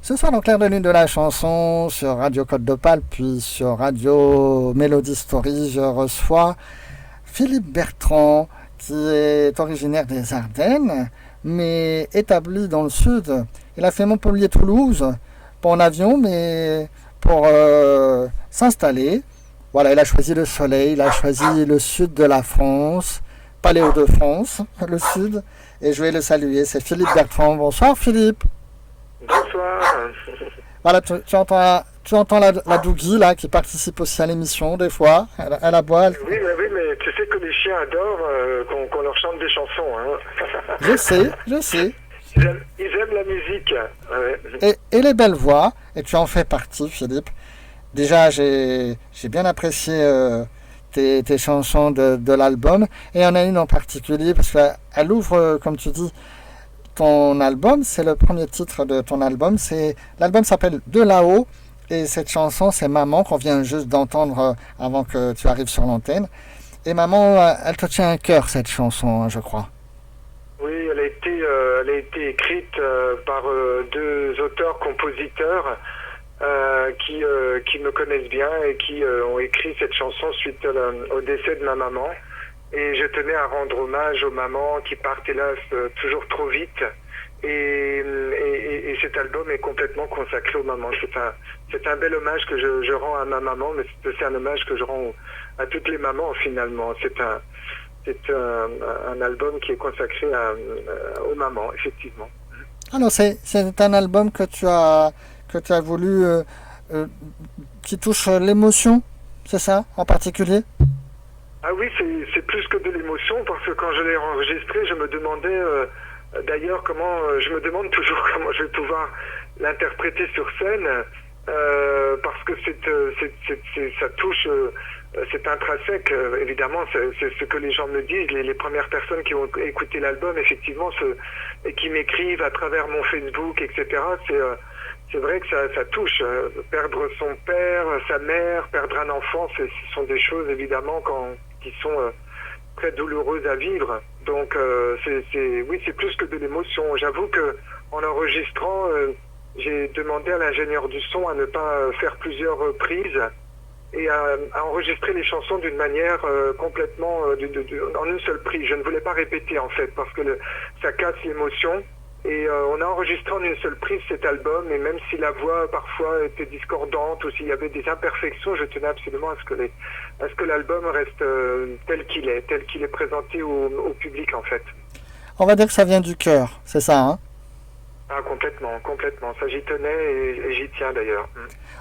Ce soir, dans Clair de Lune de la chanson, sur Radio Côte d'Opale, puis sur Radio Melody Story, je reçois Philippe Bertrand, qui est originaire des Ardennes, mais établi dans le sud. Il a fait Montpellier-Toulouse, pas en avion, mais pour s'installer. Voilà, il a choisi le soleil, il a choisi le sud de la France, pas les Hauts-de-France, le sud, et je vais le saluer. C'est Philippe Bertrand. Bonsoir Philippe. Bonsoir. Voilà, tu entends la Dougie là qui participe aussi à l'émission des fois. Elle aboie. Oui, mais tu sais que les chiens adorent qu'on leur chante des chansons. Hein. Je sais. Ils aiment la musique. Ouais. Et les belles voix, et tu en fais partie Philippe. Déjà, j'ai bien apprécié tes chansons de l'album, et il y en a une en particulier parce qu'elle ouvre, comme tu dis, ton album. C'est le premier titre de ton album. L'album s'appelle De là-haut, et cette chanson, c'est Maman, qu'on vient juste d'entendre avant que tu arrives sur l'antenne. Et Maman, elle te tient à cœur, cette chanson, hein, je crois. Oui, elle a été écrite par deux auteurs-compositeurs qui me connaissent bien et qui ont écrit cette chanson suite au décès de ma maman. Et je tenais à rendre hommage aux mamans qui partent hélas toujours trop vite. Et cet album est complètement consacré aux mamans. C'est un bel hommage que je rends à ma maman, mais c'est aussi un hommage que je rends à toutes les mamans finalement. C'est un album qui est consacré aux mamans, effectivement. Alors c'est un album que tu as voulu qui touche l'émotion, c'est ça en particulier? Ah oui, c'est plus que de l'émotion, parce que quand je l'ai enregistré, je me demandais d'ailleurs je me demande toujours comment je vais pouvoir l'interpréter sur scène, parce que ça touche, c'est intrinsèque, évidemment, c'est ce que les gens me disent, les premières personnes qui ont écouté l'album, effectivement, et qui m'écrivent à travers mon Facebook, etc., c'est vrai que ça touche. Perdre son père, sa mère, perdre un enfant, ce sont des choses, évidemment, qui sont très douloureuses à vivre. Donc, oui, c'est plus que de l'émotion. J'avoue que en enregistrant, j'ai demandé à l'ingénieur du son à ne pas faire plusieurs reprises et à enregistrer les chansons d'une manière complètement en une seule prise. Je ne voulais pas répéter, en fait, parce que ça casse l'émotion. Et on a enregistré en une seule prise cet album, et même si la voix parfois était discordante ou s'il y avait des imperfections, je tenais absolument à ce que l'album reste tel qu'il est présenté au public, en fait. On va dire que ça vient du cœur, c'est ça, hein? Ah, complètement. Ça, j'y tenais et j'y tiens d'ailleurs.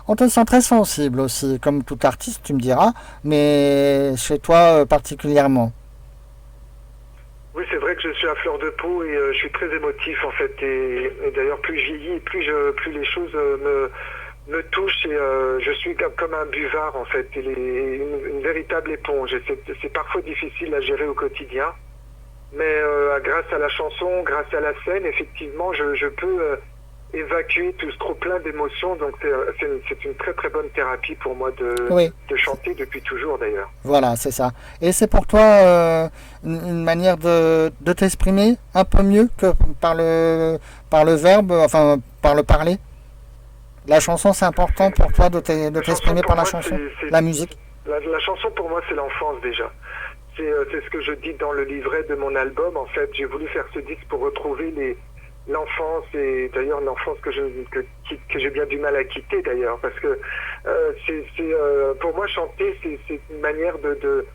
On te sent très sensible aussi, comme tout artiste, tu me diras, mais chez toi particulièrement. Oui, c'est vrai que je suis à fleur de peau et je suis très émotif en fait. Et d'ailleurs, plus je vieillis, plus les choses me touchent, et je suis comme un buvard en fait, et une véritable éponge. Et c'est parfois difficile à gérer au quotidien, mais grâce à la chanson, grâce à la scène, effectivement, je peux évacuer tout ce trop plein d'émotions. Donc c'est une très très bonne thérapie pour moi de chanter depuis toujours d'ailleurs. Voilà, c'est ça. Et c'est pour toi une manière de t'exprimer un peu mieux que par le verbe, enfin par le parler. La chanson, c'est important pour toi de t'exprimer par la chanson, la musique. La chanson pour moi, c'est l'enfance déjà. C'est ce que je dis dans le livret de mon album. En fait, j'ai voulu faire ce disque pour retrouver l'enfance, et d'ailleurs l'enfance que j'ai bien du mal à quitter d'ailleurs, parce que pour moi chanter c'est une manière de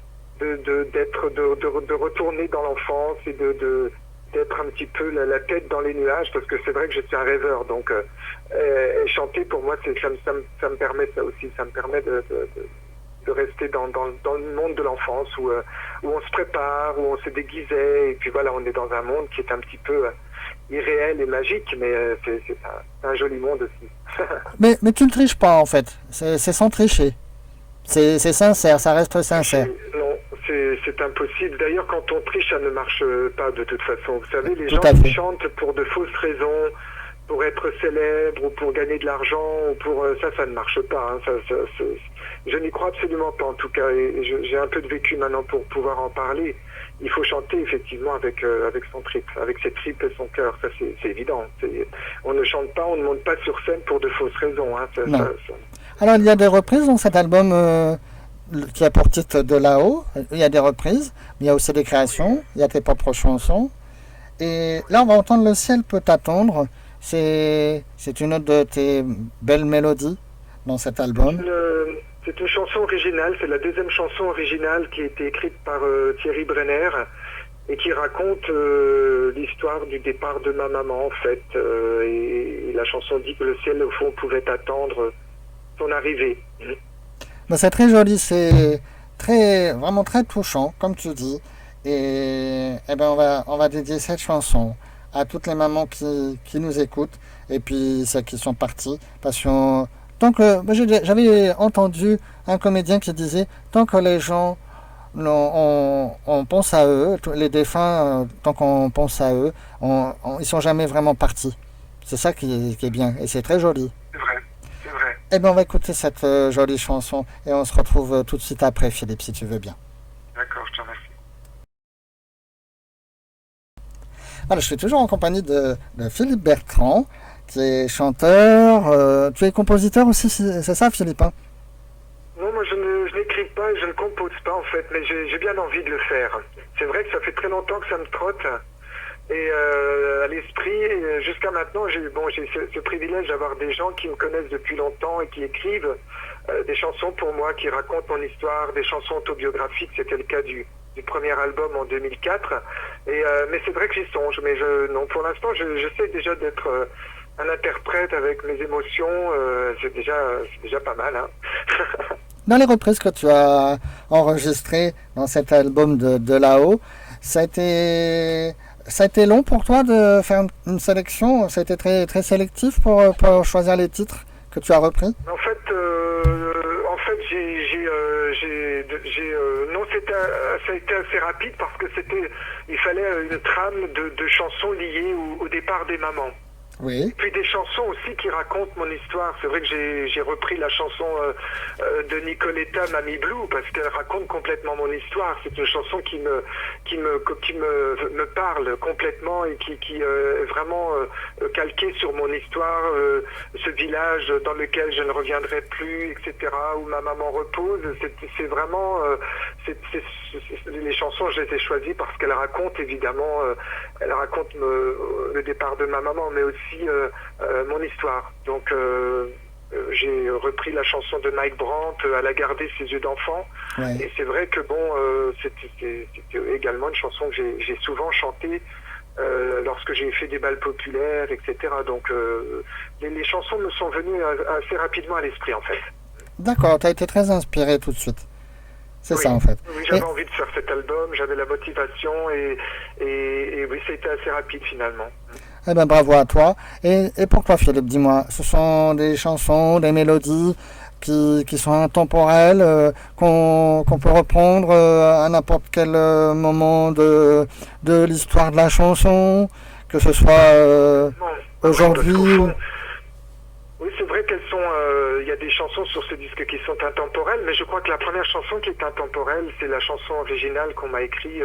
retourner dans l'enfance et d'être un petit peu la tête dans les nuages, parce que c'est vrai que je suis un rêveur, donc et chanter pour moi ça me permet ça aussi, ça me permet de rester dans le monde de l'enfance où on se prépare, où on se déguisait, et puis voilà, on est dans un monde qui est un petit peu irréel et magique, mais c'est un joli monde aussi. mais tu ne triches pas en fait, c'est sans tricher. C'est sincère, ça reste sincère. Non, c'est impossible. D'ailleurs, quand on triche, ça ne marche pas de toute façon. Vous savez, les Tout gens qui chantent pour de fausses raisons, pour être célèbre ou pour gagner de l'argent ou pour ça ne marche pas. Hein. Je n'y crois absolument pas en tout cas. Et j'ai un peu de vécu maintenant pour pouvoir en parler. Il faut chanter effectivement avec son trip, avec ses tripes et son cœur. Ça c'est évident. On ne chante pas, on ne monte pas sur scène pour de fausses raisons. Hein. Alors il y a des reprises dans cet album qui a pour titre De là-haut. Il y a des reprises, mais il y a aussi des créations. Il y a tes propres chansons. Et là on va entendre Le ciel peut t'attendre. C'est une autre de tes belles mélodies dans cet album. C'est une chanson originale, c'est la deuxième chanson originale qui a été écrite par Thierry Brenner et qui raconte l'histoire du départ de ma maman en fait. Et la chanson dit que le ciel au fond pouvait attendre son arrivée. Ben, c'est très joli, c'est vraiment très touchant comme tu dis. Et ben on va dédier cette chanson à toutes les mamans qui nous écoutent et puis celles qui sont parties parce que tant que j'avais entendu un comédien qui disait tant que les gens on pense à eux, les défunts tant qu'on pense à eux, ils sont jamais vraiment partis. C'est ça qui est bien et c'est très joli. C'est vrai. Et ben on va écouter cette jolie chanson et on se retrouve tout de suite après Philippe si tu veux bien. D'accord, je te remercie. Voilà, je suis toujours en compagnie de Philippe Bertrand, qui est chanteur. Tu es compositeur aussi, c'est ça, Philippe hein? Non, moi je n'écris pas, je ne compose pas en fait, mais j'ai bien envie de le faire. C'est vrai que ça fait très longtemps que ça me trotte. Et à l'esprit, jusqu'à maintenant, j'ai ce privilège d'avoir des gens qui me connaissent depuis longtemps et qui écrivent des chansons pour moi, qui racontent mon histoire, des chansons autobiographiques. C'était le cas du premier album en 2004. Mais c'est vrai que j'y songe. Mais non, pour l'instant, j'essaie déjà d'être un interprète avec mes émotions. C'est déjà pas mal. Hein. Dans les reprises que tu as enregistrées dans cet album de là-haut, ça a été long pour toi de faire une sélection. Ça a été très, très sélectif pour choisir les titres que tu as repris. En fait, non, ça a été assez rapide parce que il fallait une trame de chansons liées au départ des mamans. Oui. Puis des chansons aussi qui racontent mon histoire. C'est vrai que j'ai repris la chanson de Nicoletta, Mamie Blue, parce qu'elle raconte complètement mon histoire. C'est une chanson qui me parle complètement et qui est vraiment calquée sur mon histoire, ce village dans lequel je ne reviendrai plus, etc., où ma maman repose. C'est vraiment... les chansons, je les ai choisies parce qu'elles racontent évidemment, le départ de ma maman, mais aussi mon histoire. Donc j'ai repris la chanson de Mike Brandt, Elle a gardé ses yeux d'enfant. Ouais. Et c'est vrai que c'était également une chanson que j'ai souvent chantée lorsque j'ai fait des bals populaires, etc. Donc les chansons me sont venues assez rapidement à l'esprit en fait. D'accord, tu as été très inspiré tout de suite. C'est oui, ça en fait. Oui, j'avais envie de faire cet album, j'avais la motivation et oui, ça a été assez rapide finalement. Eh ben bravo à toi. Et pour toi Philippe, dis-moi, ce sont des chansons, des mélodies qui sont intemporelles, qu'on peut reprendre à n'importe quel moment de l'histoire de la chanson, que ce soit aujourd'hui. Oui, c'est vrai qu'elles sont. Il y a des chansons sur ce disque qui sont intemporelles, mais je crois que la première chanson qui est intemporelle, c'est la chanson originale qu'on m'a écrite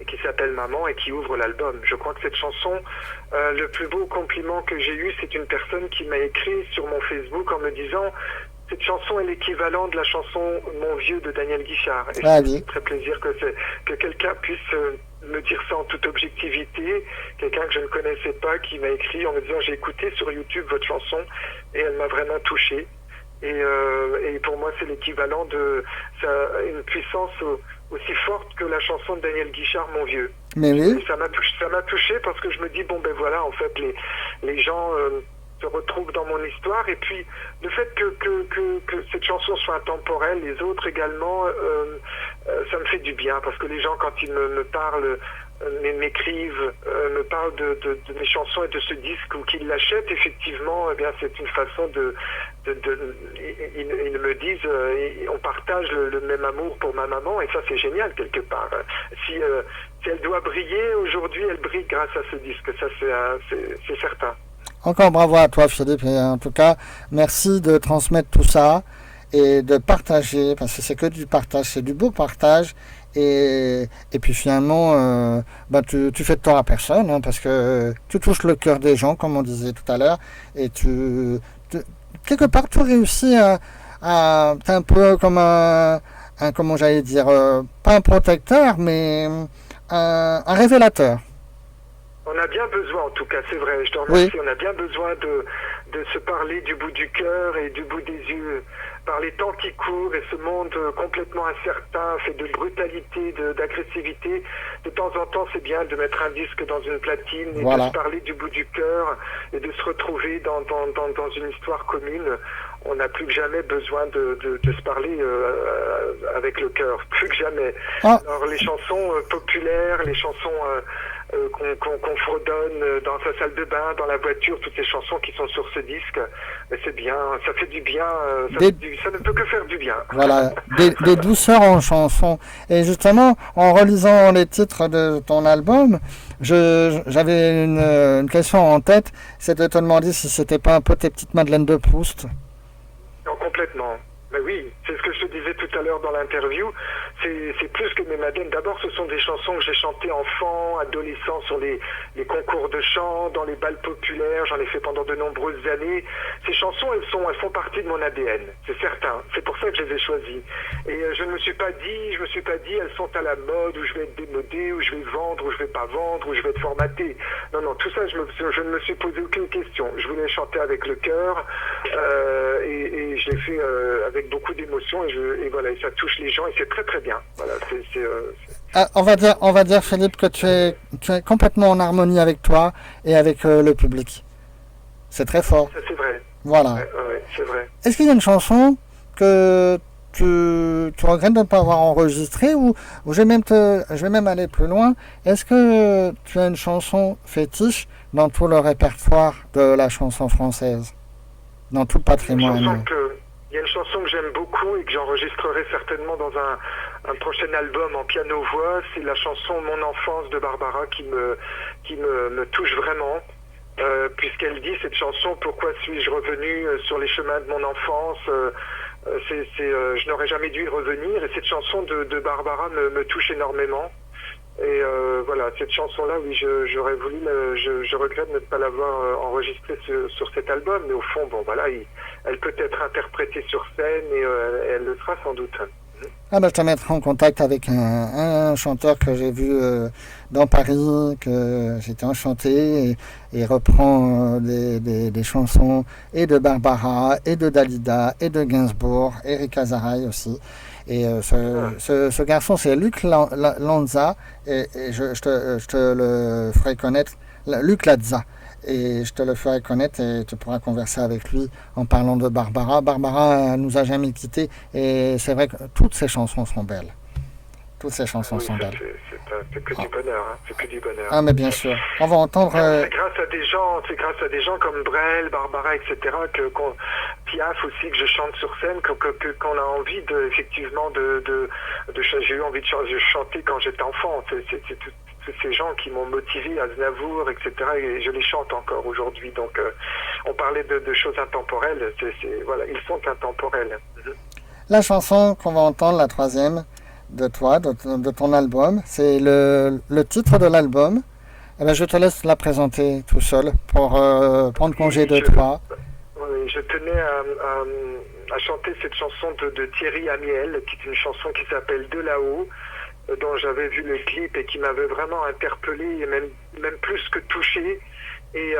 et qui s'appelle Maman et qui ouvre l'album. Je crois que cette chanson, le plus beau compliment que j'ai eu, c'est une personne qui m'a écrit sur mon Facebook en me disant cette chanson est l'équivalent de la chanson Mon vieux de Daniel Guichard. Et ça me fait très plaisir que quelqu'un puisse me dire ça en toute objectivité. Quelqu'un que je ne connaissais pas qui m'a écrit en me disant j'ai écouté sur YouTube votre chanson et elle m'a vraiment touché. Et pour moi c'est l'équivalent de une puissance aussi forte que la chanson de Daniel Guichard Mon vieux. Mais oui. Et ça m'a touché parce que je me dis bon ben voilà en fait les gens se retrouvent dans mon histoire et puis le fait que cette chanson soit intemporelle, les autres également, ça me fait du bien parce que les gens quand ils me parlent, m'écrivent, me parlent de mes chansons et de ce disque ou qu'ils l'achètent effectivement, eh bien c'est une façon ils me disent on partage le même amour pour ma maman et ça c'est génial quelque part. Si elle doit briller aujourd'hui, elle brille grâce à ce disque, ça c'est certain. Encore bravo à toi, Philippe. Et en tout cas, merci de transmettre tout ça et de partager, parce que c'est que du partage, c'est du beau partage. Et puis finalement, tu fais de tort à personne, hein, parce que tu touches le cœur des gens, comme on disait tout à l'heure, et quelque part, tu réussis t'es un peu comme comment j'allais dire, pas un protecteur, mais un révélateur. On a bien besoin, en tout cas, c'est vrai, je te remercie, Oui. on a bien besoin de se parler du bout du cœur et du bout des yeux, par les temps qui courent et ce monde complètement incertain, fait de brutalité, d'agressivité. De temps en temps, c'est bien de mettre un disque dans une platine et Voilà. de se parler du bout du cœur et de se retrouver dans une histoire commune. On n'a plus que jamais besoin de se parler avec le cœur, plus que jamais. Ah. Alors les chansons populaires, les chansons qu'on fredonne dans sa salle de bain, dans la voiture, toutes ces chansons qui sont sur ce disque, mais c'est bien, ça fait du bien, ça ne peut que faire du bien. Voilà, des douceurs en chansons. Et justement, en relisant les titres de ton album, j'avais une question en tête, c'est de te demander si c'était pas un peu tes petites Madeleines de Proust. Non, complètement. Mais oui, c'est ce que je te disais tout à l'heure dans l'interview. C'est plus que mes madeleines. D'abord, ce sont des chansons que j'ai chantées enfant, adolescent, sur les concours de chant, dans les bals populaires. J'en ai fait pendant de nombreuses années. Ces chansons, elles font partie de mon ADN, c'est certain. C'est pour ça que je les ai choisies. Et je ne me suis pas dit, elles sont à la mode, ou je vais être démodé, ou je vais vendre, ou je vais pas vendre, ou je vais être formaté. Non, tout ça, je ne me suis posé aucune question. Je voulais chanter avec le cœur, et je l'ai fait avec beaucoup d'émotion, et voilà, et ça touche les gens, et c'est très très bien. Voilà, On va dire, Philippe, que tu es complètement en harmonie avec toi et avec le public. C'est très fort. Ça, c'est vrai. Voilà. Ouais, c'est vrai. Est-ce qu'il y a une chanson que tu regrettes de ne pas avoir enregistrée, ou je vais même aller plus loin. Est-ce que tu as une chanson fétiche dans tout le répertoire de la chanson française, dans tout le patrimoine? Il y a une chanson que j'aime beaucoup et que j'enregistrerai certainement dans un prochain album en piano-voix. C'est la chanson Mon enfance de Barbara qui me touche vraiment. Puisqu'elle dit, cette chanson, pourquoi suis-je revenu sur les chemins de mon enfance, je n'aurais jamais dû y revenir. Et cette chanson de Barbara me touche énormément. Et voilà, cette chanson-là, oui, j'aurais voulu, je regrette de ne pas l'avoir enregistrée sur cet album, mais au fond, bon, voilà, elle peut être interprétée sur scène et elle le sera sans doute. Je te mettrai en contact avec un chanteur que j'ai vu dans Paris, que j'étais enchanté, et reprend des chansons et de Barbara, et de Dalida, et de Gainsbourg, Eric Azaraï aussi. Et ce garçon, c'est Luc Lanza, et je te le ferai connaître, Luc Lanza. Et je te le ferai connaître et tu pourras converser avec lui en parlant de Barbara. Barbara nous a jamais quittés, et c'est vrai que toutes ces chansons sont belles. Toutes ces chansons sont belles. C'est que du bonheur, hein. C'est que du bonheur. Ah, mais bien sûr. On va entendre. C'est grâce à des gens comme Brel, Barbara, etc. Piaf aussi, que je chante sur scène, qu'on a envie effectivement j'ai eu envie de chanter quand j'étais enfant. C'est ces gens qui m'ont motivé, Aznavour, etc. Et je les chante encore aujourd'hui. Donc, on parlait de choses intemporelles. Voilà, ils sont intemporels. La chanson qu'on va entendre, la troisième de toi, de ton album, c'est le titre de l'album. Eh bien, je te laisse la présenter tout seul pour prendre congé de toi. Oui, je tenais à chanter cette chanson de Thierry Amiel, qui est une chanson qui s'appelle De là-haut, dont j'avais vu le clip et qui m'avait vraiment interpellé et même plus que touché. Et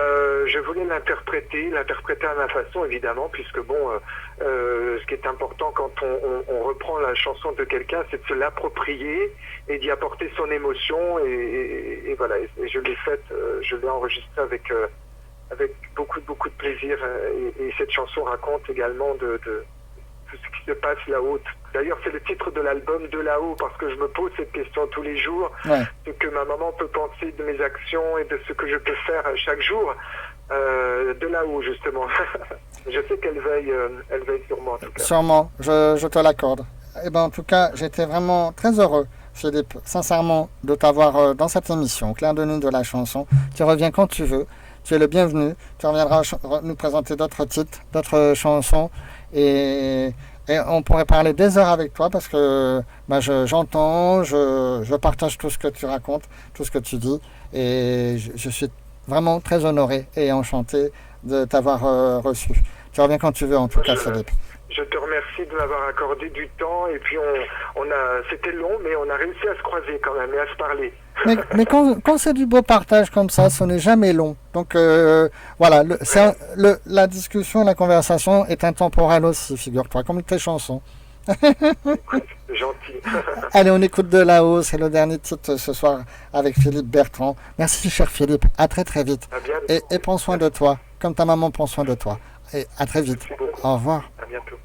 je voulais l'interpréter à ma façon, évidemment, puisque ce qui est important quand on reprend la chanson de quelqu'un, c'est de se l'approprier et d'y apporter son émotion. Et voilà, et je l'ai faite, je l'ai enregistrée avec beaucoup de plaisir. Et cette chanson raconte également de tout ce qui se passe là-haut. D'ailleurs, c'est le titre de l'album, De là-haut, parce que je me pose cette question tous les jours. Ouais. Ce que ma maman peut penser de mes actions et de ce que je peux faire chaque jour. De là-haut, justement. Je sais qu'elle veille sur moi, en tout cas. Sûrement, je te l'accorde. Eh ben, en tout cas, j'étais vraiment très heureux, Philippe, sincèrement, de t'avoir dans cette émission, Clair de Lune de la chanson. Tu reviens quand tu veux. tu es le bienvenu. Tu reviendras nous présenter d'autres titres, d'autres chansons. Et on pourrait parler des heures avec toi parce que j'entends, je partage tout ce que tu racontes, tout ce que tu dis. Et je suis vraiment très honoré et enchanté de t'avoir reçu. Tu reviens quand tu veux, en tout cas, Philippe. Je te remercie de m'avoir accordé du temps. Et puis, c'était long, mais on a réussi à se croiser quand même et à se parler. Mais quand c'est du beau partage comme ça, ce n'est jamais long. Donc voilà, la discussion, la conversation est intemporelle aussi, figure-toi, comme tes chansons. C'est gentil. Allez, on écoute de là-haut, c'est le dernier titre ce soir avec Philippe Bertrand. Merci, cher Philippe, à très très vite. À bientôt. Et prends soin de toi, comme ta maman prend soin de toi. Et à très vite. Au revoir. À bientôt.